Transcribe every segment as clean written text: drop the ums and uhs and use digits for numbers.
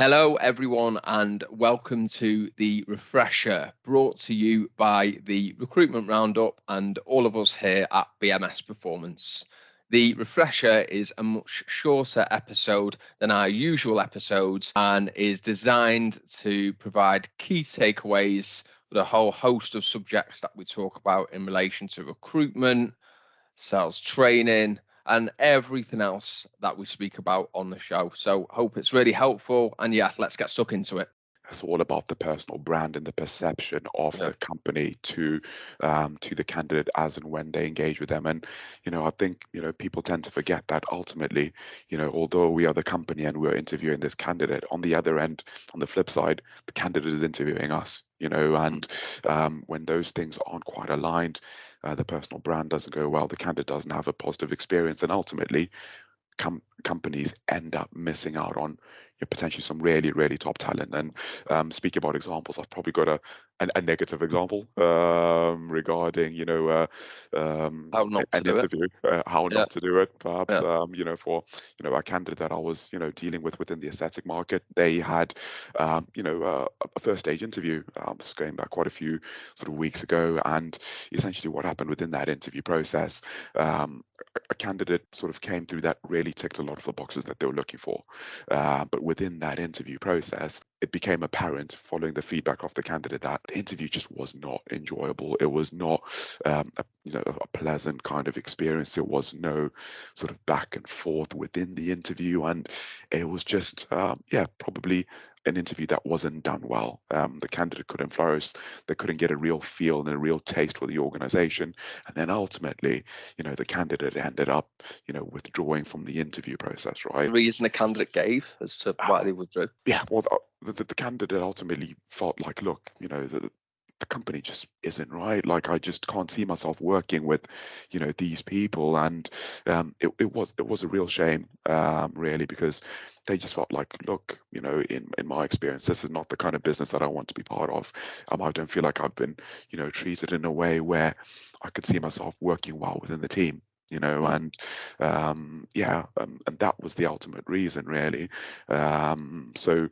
Hello, everyone, and welcome to the refresher brought to you by the Recruitment Roundup and all of us here at BMS Performance. The refresher is a much shorter episode than our usual episodes and is designed to provide key takeaways with a whole host of subjects that we talk about in relation to recruitment, sales training, and everything else that we speak about on the show. So hope it's really helpful. And yeah, let's get stuck into it. It's all about the personal brand and the perception of the company to the candidate as and when they engage with them. And I think people tend to forget that ultimately, although we are the company and we're interviewing this candidate, on the other end, on the flip side, the candidate is interviewing us. And when those things aren't quite aligned, the personal brand doesn't go well, the candidate doesn't have a positive experience, and ultimately companies end up missing out on potentially some really, really top talent. And speaking about examples, I've probably got a negative example regarding How not an to do it. interview, how not to do it. Perhaps for a candidate that I was dealing with within the aesthetic market, they had a first stage interview. This is going back quite a few sort of weeks ago, and essentially what happened within that interview process. A candidate sort of came through that really ticked a lot of the boxes that they were looking for. But within that interview process, it became apparent following the feedback of the candidate that the interview just was not enjoyable. It was not a pleasant kind of experience. There was no sort of back and forth within the interview. And it was just, probably an interview that wasn't done well. The candidate couldn't flourish. They couldn't get a real feel and a real taste for the organization. And then ultimately, the candidate ended up, withdrawing from the interview process, right? The reason the candidate gave as to why they withdrew. Yeah, well, the candidate ultimately felt like, look, the company just isn't right. Like, I just can't see myself working with, these people. And it was a real shame, really, because they just felt like, look, in my experience, this is not the kind of business that I want to be part of. I don't feel like I've been, treated in a way where I could see myself working well within the team. And that was the ultimate reason, really. So,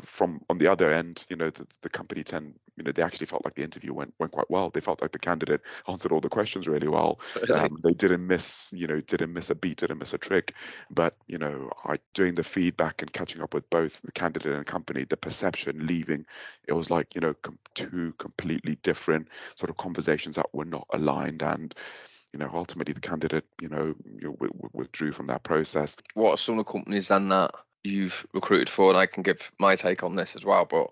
from on the other end, the company they actually felt like the interview went quite well. They felt like the candidate answered all the questions really well. They didn't miss a beat, didn't miss a trick. But doing the feedback and catching up with both the candidate and company, the perception leaving, it was like two completely different sort of conversations that were not aligned. And ultimately the candidate, withdrew from that process. What are some of the companies then that you've recruited for? And I can give my take on this as well. But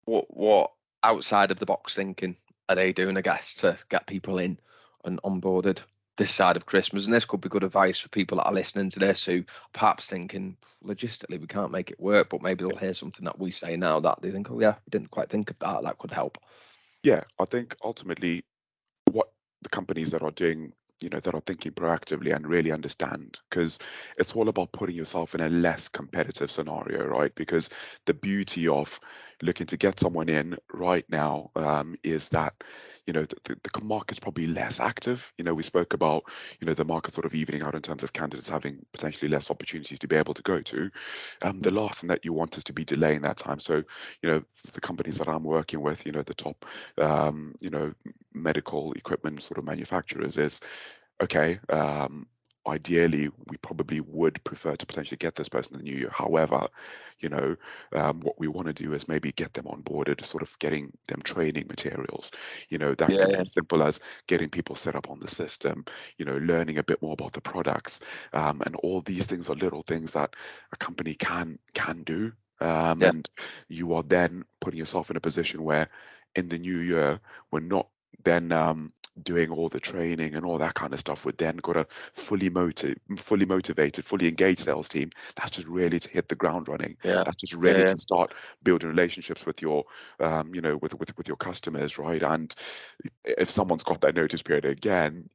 what outside of the box thinking are they doing, I guess, to get people in and onboarded this side of Christmas? And this could be good advice for people that are listening to this who perhaps thinking logistically we can't make it work, but maybe they'll hear something that we say now that they think, oh yeah, we didn't quite think of that could help. Yeah, I think ultimately what the companies that are doing, that are thinking proactively and really understand, because it's all about putting yourself in a less competitive scenario, right? Because the beauty of looking to get someone in right now is that, the market's probably less active. We spoke about, the market sort of evening out in terms of candidates having potentially less opportunities to be able to go to. The last thing that you want is to be delaying that time. So, the companies that I'm working with, the top, medical equipment sort of manufacturers is, okay, ideally, we probably would prefer to potentially get this person in the new year. However, what we want to do is maybe get them onboarded, sort of getting them training materials. That can be as simple as getting people set up on the system, learning a bit more about the products. And all these things are little things that a company can do. And you are then putting yourself in a position where in the new year, we're not then doing all the training and all that kind of stuff. We've then got a fully motivated, fully engaged sales team. That's just really to hit the ground running. That's just really to start building relationships with your, with your customers, right? And if someone's got that notice period again,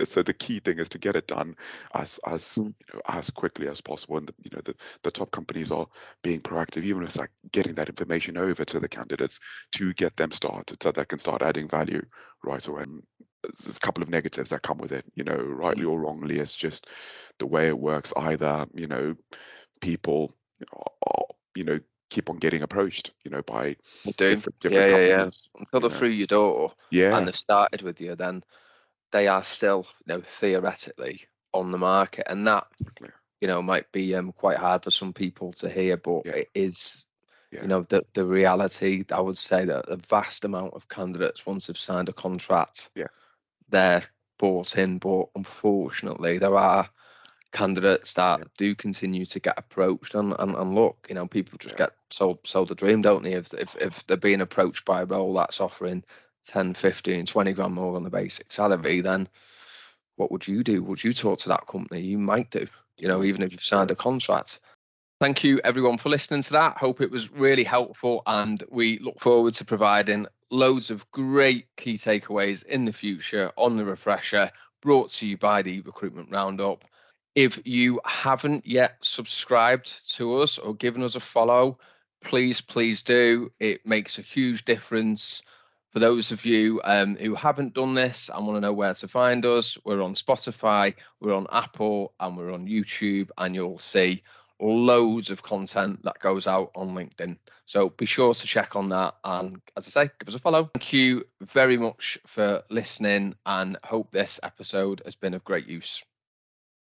so the key thing is to get it done as quickly as possible. And the top companies are being proactive, even if it's like getting that information over to the candidates to get them started so they can start adding value right away. There's a couple of negatives that come with it, rightly or wrongly. It's just the way it works. Either people you know, keep on getting approached, you know, by You do. different companies. Until You they're know, through your door and yeah, they've started with you, then they are still, theoretically on the market, and that, exactly. might be quite hard for some people to hear, but Yeah, it is, yeah, the reality. I would say that a vast amount of candidates, once they've signed a contract, yeah, they're bought in, but unfortunately, there are candidates that yeah, do continue to get approached, and look, people just yeah, get sold the dream, don't they? If they're being approached by a role that's offering 10, 15, 20 grand more on the basic salary, then what would you do? Would you talk to that company? You might do, yeah, even if you've signed yeah. a contract. Thank you everyone for listening to that. Hope it was really helpful, and we look forward to providing loads of great key takeaways in the future on the refresher, brought to you by the Recruitment Roundup. If you haven't yet subscribed to us or given us a follow, please do. It makes a huge difference. For those of you who haven't done this and want to know where to find us, we're on Spotify, we're on Apple, and we're on YouTube, and you'll see loads of content that goes out on LinkedIn. So be sure to check on that. And as I say, give us a follow. Thank you very much for listening, and hope this episode has been of great use.